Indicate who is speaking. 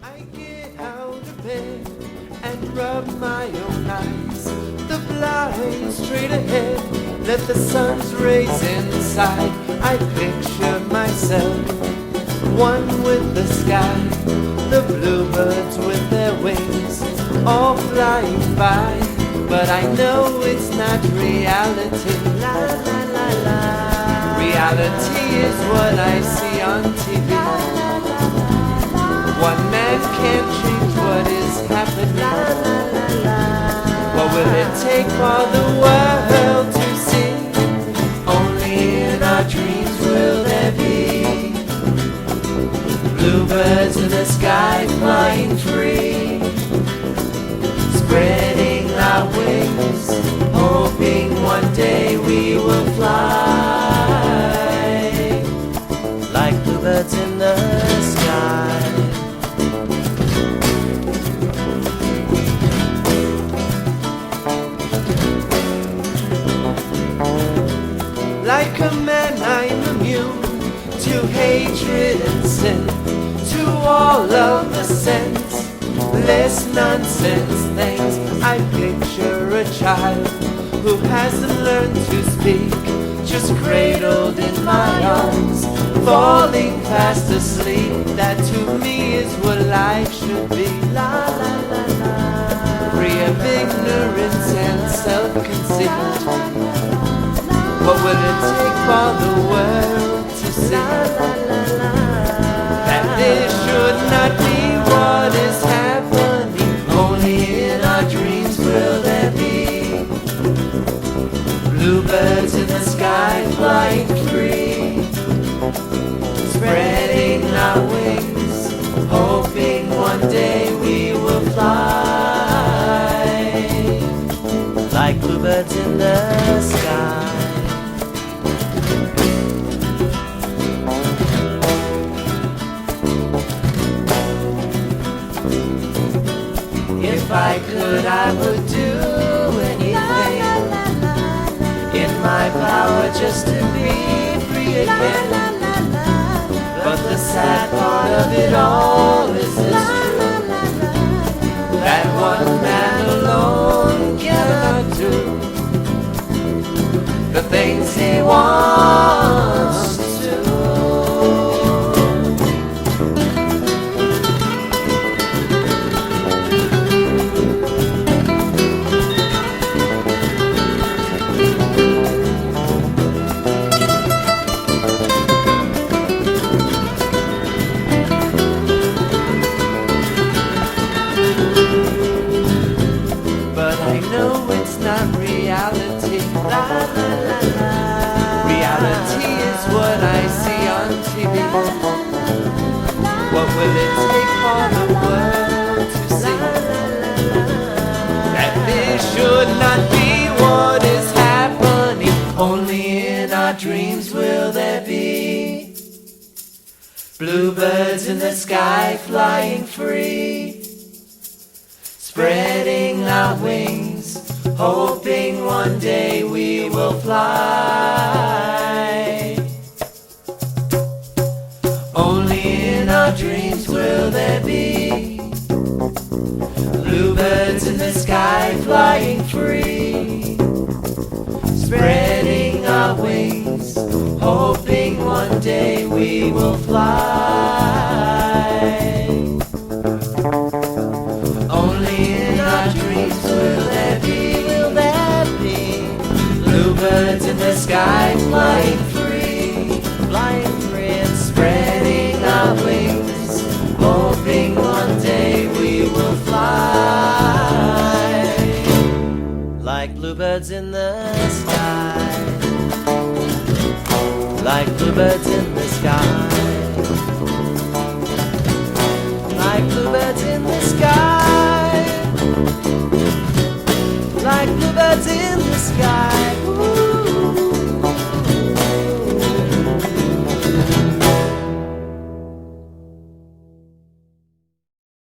Speaker 1: I get out of bed and rub my own eyes. The blinds straight ahead, let the sun's rays inside. I picture myself, one with the sky. The bluebirds with their wings, all flying by. But I know it's not reality. La la la la. Reality is what I see on TV. One man can't change what is happening. What will it take for the world to see? Only in our dreams will there be bluebirds in the sky flying free, spreading our wings, hoping one day we will fly like bluebirds in the sky. Like a man I'm immune to hatred and sin, to all of the senseless nonsense things. I picture a child who hasn't learned to speak, just cradled in my arms, falling fast asleep. That to me is what life should be. La la la la. Free of ignorance and self-conceit. What will it take for the world to see that this should not be what is happening? Only in our dreams will there be bluebirds in the sky flying free, spreading our wings, hoping one day we will fly like bluebirds in the sky. If I could, I would do anything in my power just to be free again. But the sad part of it all is this truth, that one man alone cannot do the things he wants to. Reality, la la la la. Reality is what I see on TV. What will it take for the world to see that this should not be what is happening? Only in our dreams will there be bluebirds in the sky flying free, spreading our wings, hoping one day we will fly. Only in our dreams will there be bluebirds in the sky flying free, spreading our wings, hoping one day we will fly. Only in our dreams will there be bluebirds in the sky flying free, and spreading our wings, hoping one day we will fly like bluebirds in the sky, like bluebirds in the sky.